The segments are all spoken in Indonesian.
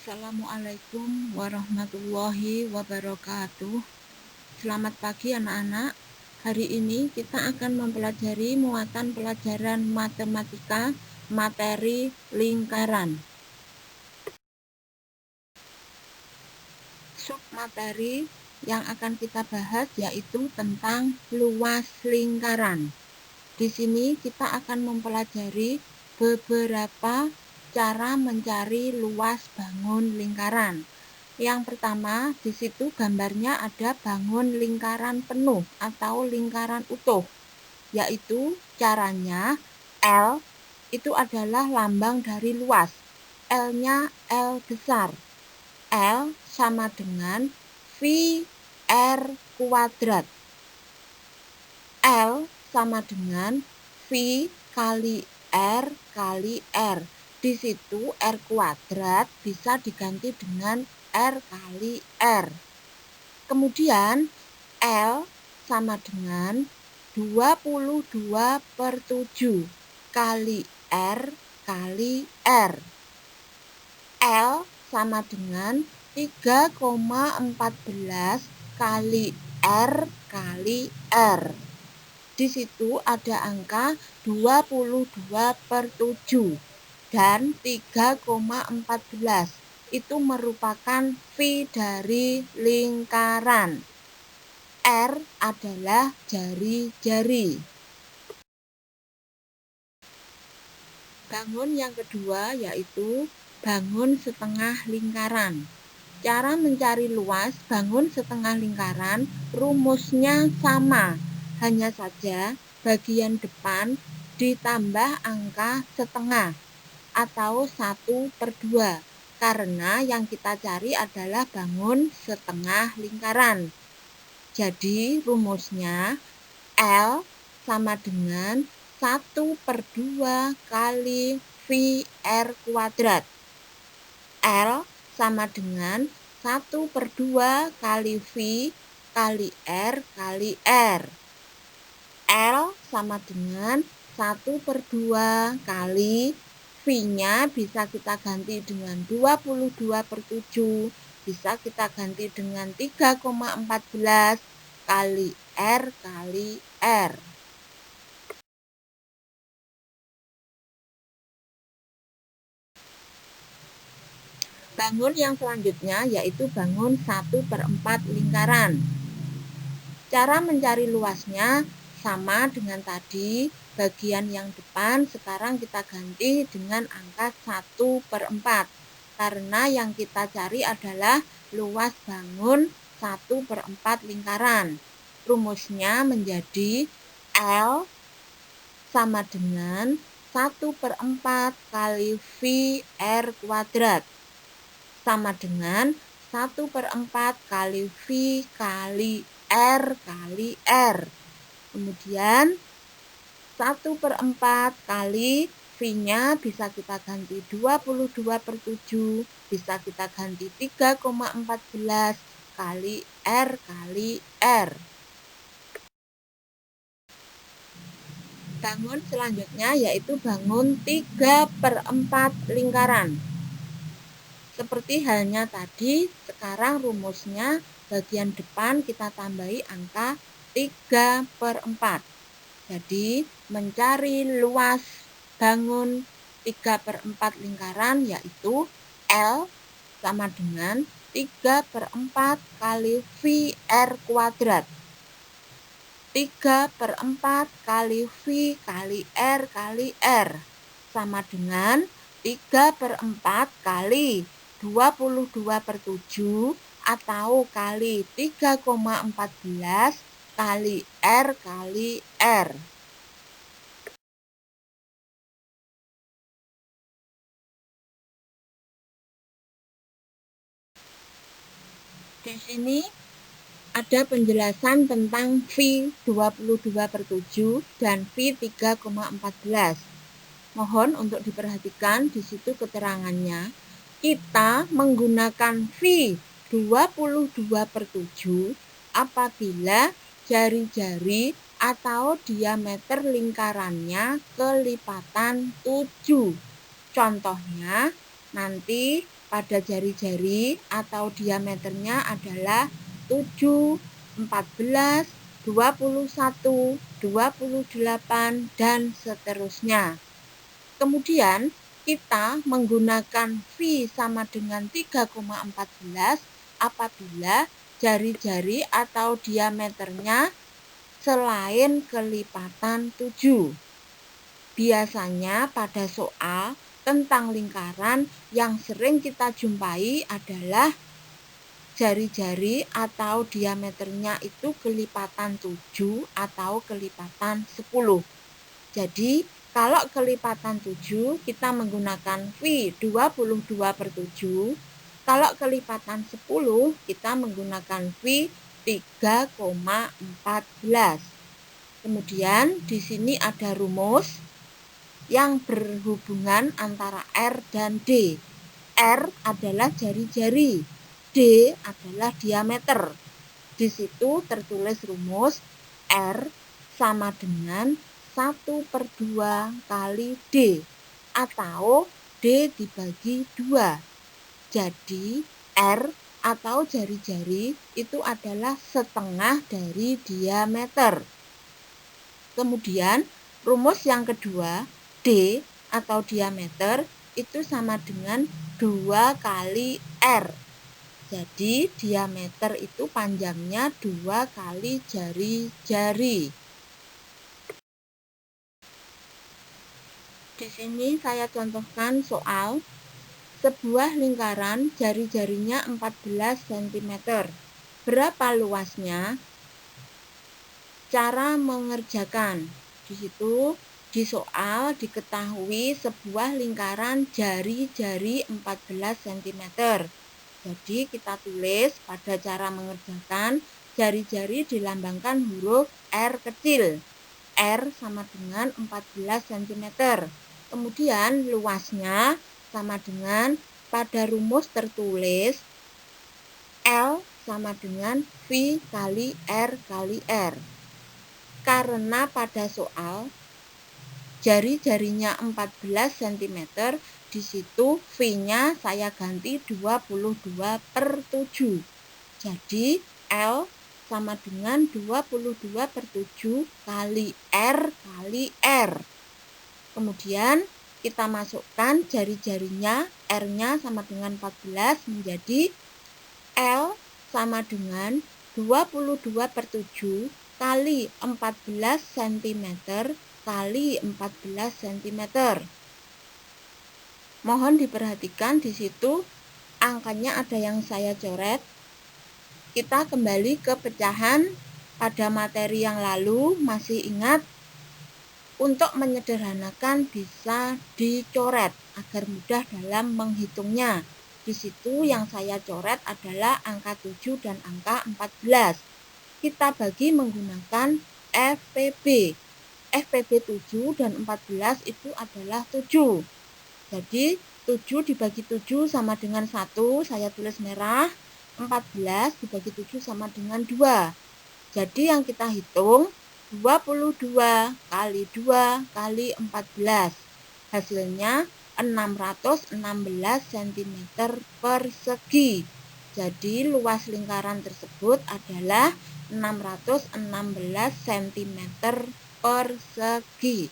Assalamualaikum warahmatullahi wabarakatuh. Selamat pagi anak-anak. Hari ini kita akan mempelajari muatan pelajaran matematika materi lingkaran. Sub materi yang akan kita bahas yaitu tentang luas lingkaran. Di sini kita akan mempelajari beberapa cara mencari luas bangun lingkaran. Yang pertama, di situ gambarnya ada bangun lingkaran penuh atau lingkaran utuh, yaitu caranya L itu adalah lambang dari luas. L-nya L besar. L sama dengan V R kuadrat. L sama dengan V kali R kali R. Di situ R kuadrat bisa diganti dengan R kali R. Kemudian L sama dengan 22/7 kali R kali R. L sama dengan 3,14 kali R kali R. Di situ ada angka 22/7 dan 3,14. Itu merupakan V dari lingkaran. R adalah jari-jari. Bangun yang kedua yaitu bangun setengah lingkaran. Cara mencari luas bangun setengah lingkaran rumusnya sama. Hanya saja bagian depan ditambah angka setengah atau 1/2 karena yang kita cari adalah bangun setengah lingkaran. Jadi rumusnya L sama dengan 1/2 kali V R kuadrat. L sama dengan 1/2 kali V kali R kali R. L sama dengan 1/2 kali V-nya bisa kita ganti dengan 22/7, bisa kita ganti dengan 3,14 kali R kali R. Bangun yang selanjutnya yaitu bangun 1/4 lingkaran. Cara mencari luasnya sama dengan tadi, bagian yang depan sekarang kita ganti dengan angka 1/4 karena yang kita cari adalah luas bangun 1/4 lingkaran. Rumusnya menjadi L sama dengan 1/4 kali V R kuadrat sama dengan 1/4 kali V kali R kali R. Kemudian 1/4 kali V-nya bisa kita ganti 22/7, bisa kita ganti 3,14 kali R kali R. Bangun selanjutnya yaitu bangun 3/4 lingkaran. Seperti halnya tadi, sekarang rumusnya bagian depan kita tambahi angka 3/4. Jadi mencari luas bangun 3/4 lingkaran yaitu L sama dengan 3/4 kali V R kuadrat. 3/4 kali V kali R kali R sama dengan 3/4 kali 22/7 atau kali 3,14 kali R kali R. Di sini ada penjelasan tentang V 22/7 dan V 3,14. Mohon untuk diperhatikan di situ keterangannya. Kita menggunakan V 22/7 apabila jari-jari atau diameter lingkarannya kelipatan 7. Contohnya nanti pada jari-jari atau diameternya adalah 7, 14, 21, 28, dan seterusnya. Kemudian kita menggunakan V sama dengan 3,14 apabila jari-jari atau diameternya selain kelipatan 7. Biasanya pada soal tentang lingkaran yang sering kita jumpai adalah jari-jari atau diameternya itu kelipatan 7 atau kelipatan 10. Jadi kalau kelipatan 7 kita menggunakan V 22/7. Kalau kelipatan 10 kita menggunakan V 3,14. Kemudian di sini ada rumus yang berhubungan antara R dan D. R adalah jari-jari, D adalah diameter. Di situ tertulis rumus R sama dengan 1/2 kali D atau D dibagi 2. Jadi R atau jari-jari itu adalah setengah dari diameter. Kemudian rumus yang kedua, D atau diameter itu sama dengan 2 kali R. Jadi diameter itu panjangnya 2 kali jari-jari. Di sini saya contohkan soal sebuah lingkaran jari-jarinya 14 cm. Berapa luasnya? Cara mengerjakan. Di situ di soal diketahui sebuah lingkaran jari-jari 14 cm. Jadi kita tulis pada cara mengerjakan jari-jari dilambangkan huruf R kecil. R sama dengan 14 cm. Kemudian luasnya sama dengan pada rumus tertulis L sama dengan V kali R kali R. Karena pada soal jari-jarinya 14 cm, di situ V-nya saya ganti 22/7. Jadi L sama dengan 22/7 kali R kali R. Kemudian kita masukkan jari-jarinya, R-nya sama dengan 14 menjadi L sama dengan 22/7 kali 14 cm kali 14 cm. Mohon diperhatikan di situ angkanya ada yang saya coret. Kita kembali ke pecahan pada materi yang lalu, masih ingat untuk menyederhanakan bisa dicoret agar mudah dalam menghitungnya. Di situ yang saya coret adalah angka 7 dan angka 14. Kita bagi menggunakan FPB. FPB 7 dan 14 itu adalah 7. Jadi 7 dibagi 7 sama dengan 1, saya tulis merah. 14 dibagi 7 sama dengan 2. Jadi yang kita hitung 22 kali 2 kali 14. Hasilnya 616 cm persegi. Jadi luas lingkaran tersebut adalah 616 cm persegi.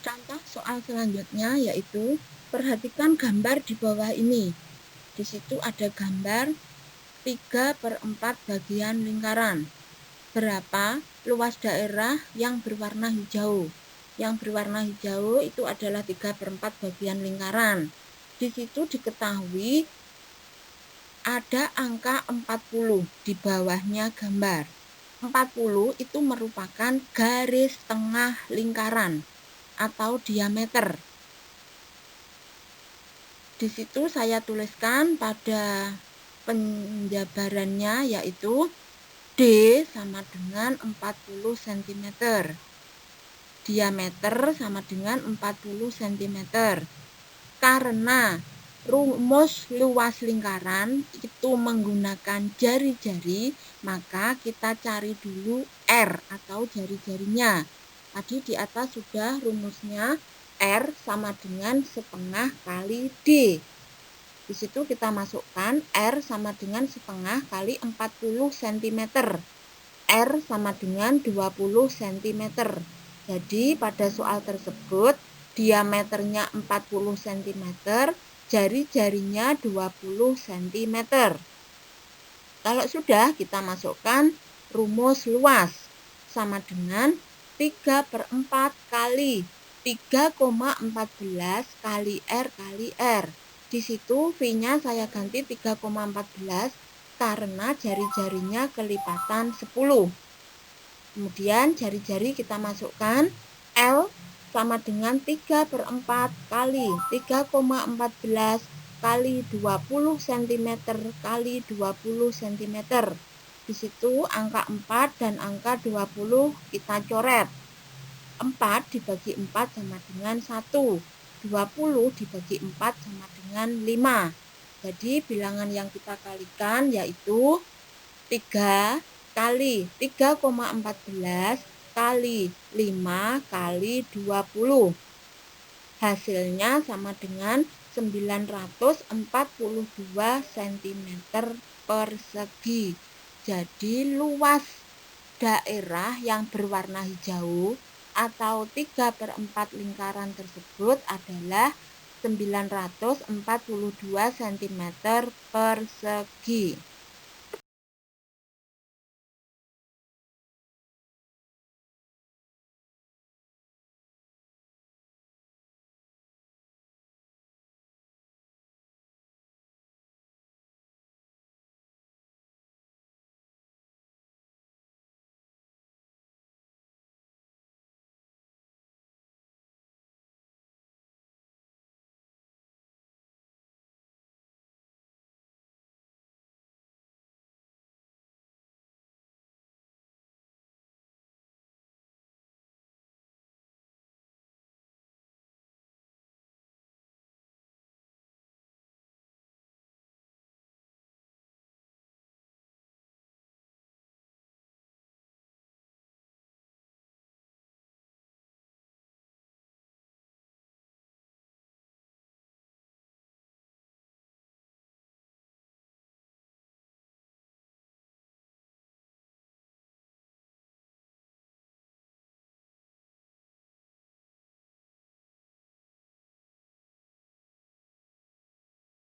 Contoh soal selanjutnya yaitu perhatikan gambar di bawah ini. Di situ ada gambar 3/4 bagian lingkaran. Berapa luas daerah yang berwarna hijau? Yang berwarna hijau itu adalah 3/4 bagian lingkaran. Di situ diketahui ada angka 40 di bawahnya gambar. 40 itu merupakan garis tengah lingkaran atau diameter. Di situ saya tuliskan pada penjabarannya yaitu D sama dengan 40 cm. Diameter sama dengan 40 cm. Karena rumus luas lingkaran itu menggunakan jari-jari, maka kita cari dulu R atau jari-jarinya. Tadi di atas sudah rumusnya R sama dengan setengah kali D. Di situ kita masukkan R sama dengan setengah kali 40 cm. R sama dengan 20 cm. Jadi pada soal tersebut diameternya 40 cm, jari-jarinya 20 cm. Kalau sudah, kita masukkan rumus luas sama dengan 3/4 kali 3,14 kali R kali R. Di situ V-nya saya ganti 3,14 karena jari-jarinya kelipatan 10. Kemudian jari-jari kita masukkan L sama dengan 3/4 kali 3,14 kali 20 cm kali 20 cm. Di situ angka 4 dan angka 20 kita coret. 4 dibagi 4 sama dengan 1. 20 dibagi 4 sama dengan 5. Jadi bilangan yang kita kalikan yaitu 3 kali 3,14 kali 5 kali 20. Hasilnya sama dengan 942 cm persegi. Jadi luas daerah yang berwarna hijau atau 3/4 lingkaran tersebut adalah 942 cm persegi.